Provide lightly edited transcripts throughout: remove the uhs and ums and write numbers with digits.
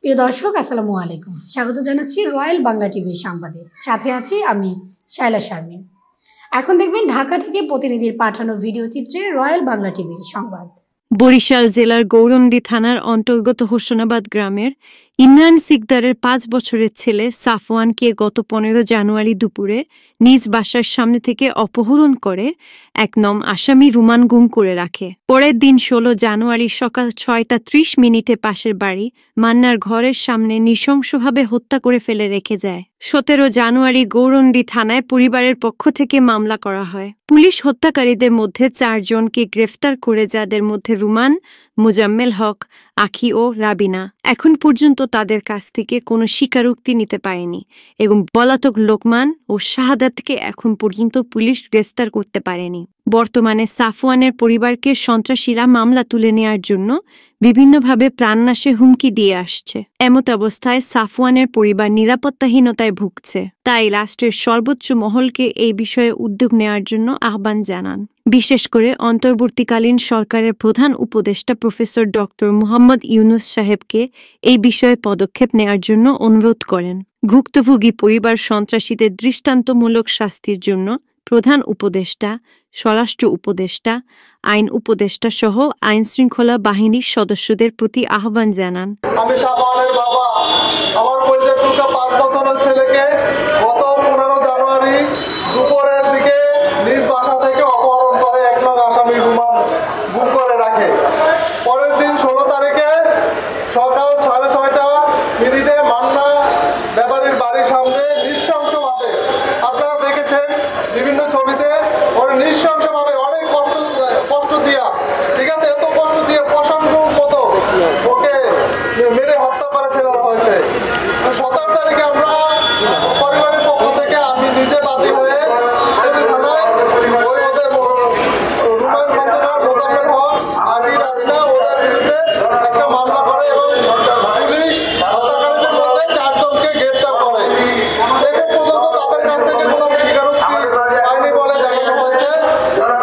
প্রিয় দর্শক আসসালামু আলাইকুম, স্বাগত জানাচ্ছি রয়্যাল বাংলা টিভির সংবাদে। সাথে আছি আমি শায়লা শারমিন। এখন দেখবেন ঢাকা থেকে প্রতিনিধির পাঠানো ভিডিও চিত্রে রয়্যাল বাংলা টিভির সংবাদ। বরিশাল জেলার গৌরন্দী থানার অন্তর্গত হোসনাবাদ গ্রামের ইমরান সিকদারের 5 বছরের ছেলে সাফওয়ানকে গত 15 জানুয়ারি দুপুরে নিজ বাসার সামনে থেকে অপহরণ করে এক নম আসামি রুমান গুম করে রাখে। পরের দিন 16 জানুয়ারি সকাল 6:30 পাশের বাড়ি মান্নার ঘরের সামনে নৃশংসভাবে হত্যা করে ফেলে রেখে যায়। 17 জানুয়ারি গৌরন্দী থানায় পরিবারের পক্ষ থেকে মামলা করা হয়। পুলিশ হত্যাকারীদের মধ্যে 4 জনকে গ্রেফতার করে, যাদের মধ্যে রুমান, মুজাম্মেল হক, আখি ও রাবিনা। এখন পর্যন্ত তাদের কাছ থেকে কোনো স্বীকারোক্তি নিতে পারেনি এবং পলাতক লোকমান ও শাহাদাতকে এখন পর্যন্ত পুলিশ গ্রেফতার করতে পারেনি। বর্তমানে সাফওয়ানের পরিবারকে সন্ত্রাসীরা মামলা তুলে নেওয়ার জন্য বিভিন্নভাবে প্রাণনাশে হুমকি দিয়ে আসছে। এমত অবস্থায় সাফওয়ানের পরিবার নিরাপত্তাহীনতায় ভুগছে। তাই রাষ্ট্রের সর্বোচ্চ মহলকে এই বিষয়ে উদ্যোগ নেওয়ার জন্য আহ্বান জানান। বিশেষ করে অন্তর্বর্তীকালীন সরকারের প্রধান উপদেষ্টা প্রফেসর ডক্টর মোহাম্মদ ইউনুস সাহেবকে এই বিষয়ে পদক্ষেপ নেওয়ার জন্য অনুরোধ করেন। ভুক্তভোগী পরিবার সন্ত্রাসীদের দৃষ্টান্তমূলক শাস্তির জন্য প্রধান উপদেষ্টা, স্বরাষ্ট্র উপদেষ্টা, আইন উপদেষ্টা সহ আইন শৃঙ্খলা বাহিনীর সদস্যদের প্রতি আহ্বান জানান। আমি সাফওয়ানের বাবা, আমার পরিচয় 5 বছরের ছেলেকে গত 15 জানুয়ারি দুপুরের দিকে নিজ বাসা থেকে অপহরণ করে এক নং আসামি রুমান গুম করে রাখে। পরের দিন 16 তারিখে সকাল 6:30 মান্না ব্যাপারীর বাড়ির সামনে নৃশংসভাবে, আপনারা দেখেছেন বিভিন্ন ছবিতে, ওরা নৃশংসভাবে অনেক কষ্ট দিয়া, ঠিক আছে, এত কষ্ট দিয়ে প্রশান্তর মতো ওকে মেরে হত্যা করে ফেলানো হয়েছে। 17 তারিখে আমরা পরিবারের পক্ষ থেকে আমি নিজে বাদী হয়ে থানায় ওই ওদের রুমান খন্দকার, মোজাম্মেল হক, আখি, রাবিনা ওদের বিরুদ্ধে একটা মামলা করে এবং পুলিশ হত্যাকারীদের মধ্যে 4 জনকে গ্রেপ্তার করে। এখন পর্যন্ত তাদের কাছ থেকে কোনো স্বীকারোক্তি পায়নি বলে জানানো হয়েছে।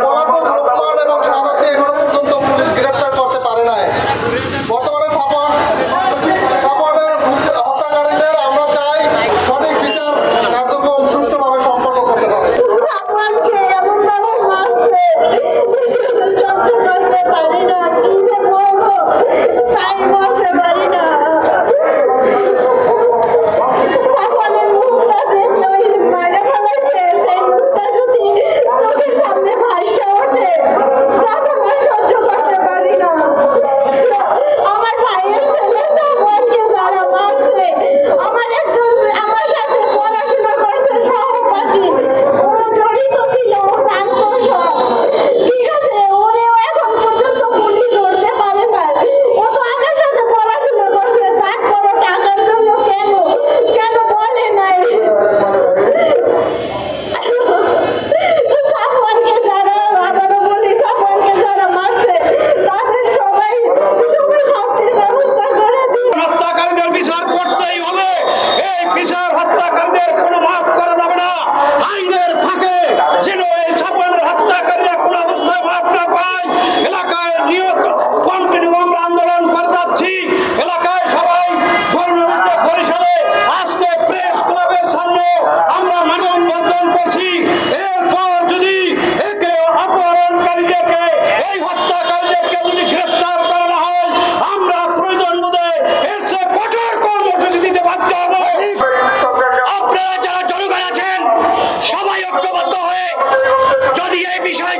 পলাতক লোকমান এবং শাহাদাতকে এখনো পর্যন্ত পুলিশ গ্রেপ্তার করতে পারে নাই। বর্তমানে সাফওয়ানের হত্যাকারীদের আমরা চাই সঠিক বিচার কার্যক্রম সুষ্ঠুভাবে সম্পন্ন করতে পারে।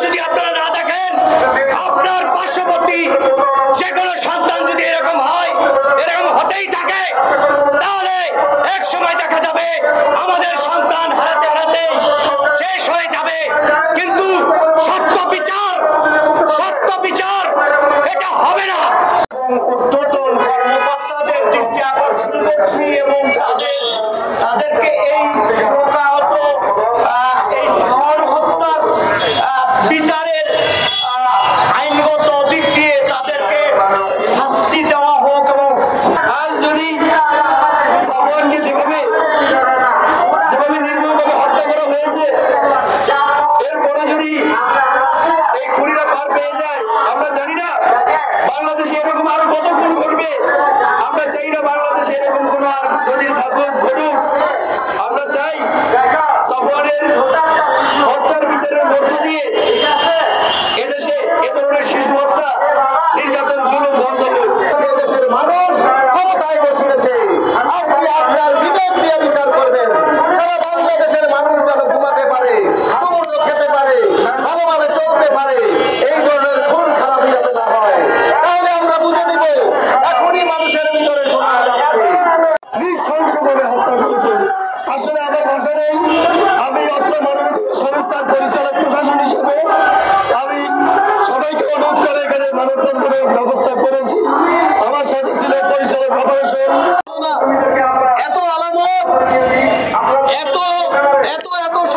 যদি আপনারা না দেখেন, আপনার পার্শ্ববর্তী যে কোনো সন্তান যদি এরকম হয়, এরকম হতেই থাকে, তাহলে এক সময় দেখা যাবে আমাদের সন্তান হারাতে হারাতে শেষ হয়ে যাবে। কিন্তু সত্য বিচার এটা হবে না। ঊর্ধ্বতন কর্মকর্তাদের দৃষ্টি আকর্ষণ করছি এবং তাদেরকে এই প্রকাহত এই হত্যার বিচারের আইনগত দিক দিয়ে তাদেরকে শাস্তি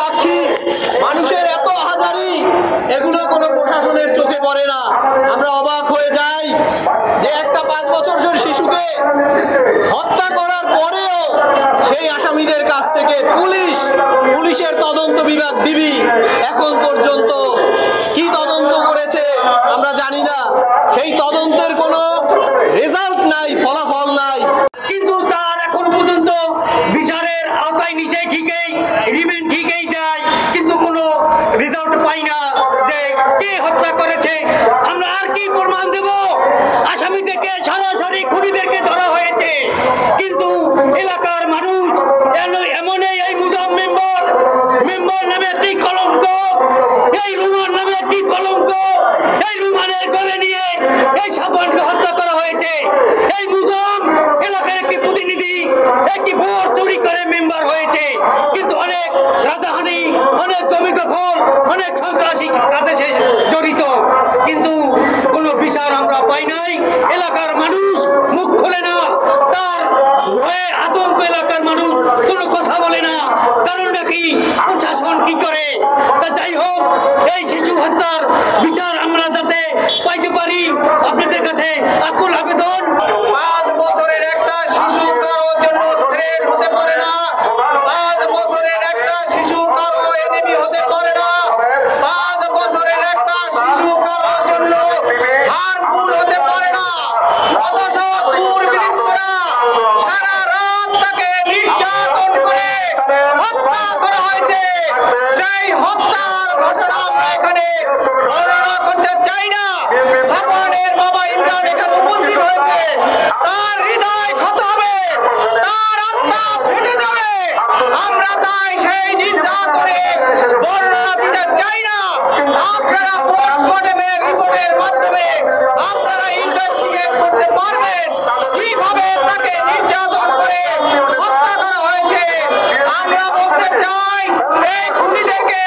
সাক্ষী, মানুষের এত হাজারি, এগুলো কোনো প্রশাসনের চোখে পড়ে না। আমরা অবাক হয়ে যাই যে একটা 5 বছরের শিশুকে হত্যা করার পরেও সেই আসামিদের কাছ থেকে পুলিশের তদন্ত বিভাগ ডিবি এখন পর্যন্ত কি তদন্ত করেছে আমরা জানি না। সেই তদন্তের কোনো রেজাল্ট নাই, ফলাফল নাই, কিন্তু তার এখন পর্যন্ত বিচারের আওতায় নিচে ঠিকই রিমান্ড ঠিকই দেয়, কিন্তু কোনো রেজাল্ট পাই না যে কে হত্যা করেছে। আমরা আর কি প্রমাণ দেব? আসামিদেরকে সরাসরি খুনিদেরকে ধরা হয়েছে, কিন্তু এলাকার মানুষ এমনই এই মুজাম মেম্বার নামে একটি কলঙ্ক, এই রুমান নামে একটি কলঙ্ক, এই রুমানের গলে নিয়ে এই সাফওয়ানকে হত্যা করা হয়েছে। এই মুজাম এলাকার একটি প্রতিনিধি, একটি ভোট চুরি করে মেম্বার হয়েছে, কিন্তু অনেক রাজধানী, অনেক জমি দখল, অনেক সন্ত্রাসী কাজে জড়িত, কিন্তু কোনো বিচার আমরা পাই নাই। এলাকার মানুষ মুখ খোলে না, তার ভয়ে আতঙ্ক এলাকার মানুষ কোনো কথা বলে না, কারণ নাকি প্রশাসন কি করে। তা যাই হোক, এই শিশু হত্যার বিচার আমরা যাতে পাইতে পারি, আপনাদের কাছে আকুল আবেদন। 5 বছরের একটা শিশু কারোর জন্য থ্রেট হতে পারে না। 5 বছরের একটা শিশু কারো এনিমি হতে পারে না। 5 বছরের একটা শিশু কারোর জন্য হার্মফুল হতে পারে না। অথচ দুর্বৃত্তরা সারা রাত তাকে নির্যাতন করে হত্যা করা হয়েছে। সেই হত্যার ঘটনা আমরা এখানে বর্ণনা করতে চাই না। সাফওয়ানের বাবা ইমরান এখানে উপস্থিত হয়েছে, তার হৃদয় ক্ষত হবে, তার আত্মা ফেটে যাবে। আমরা তাই সেই নির্যাতনের বর্ণনা দিতে চাই না। আপনারা পোস্টমর্টেমের রিপোর্টের মাধ্যমে আপনারা ইনভেস্টিগেট করতে পারবেন কিভাবে তাকে নির্যাতন করে হত্যা করা হয়েছে। আমরা বলতে চাই এই খুনিদেরকে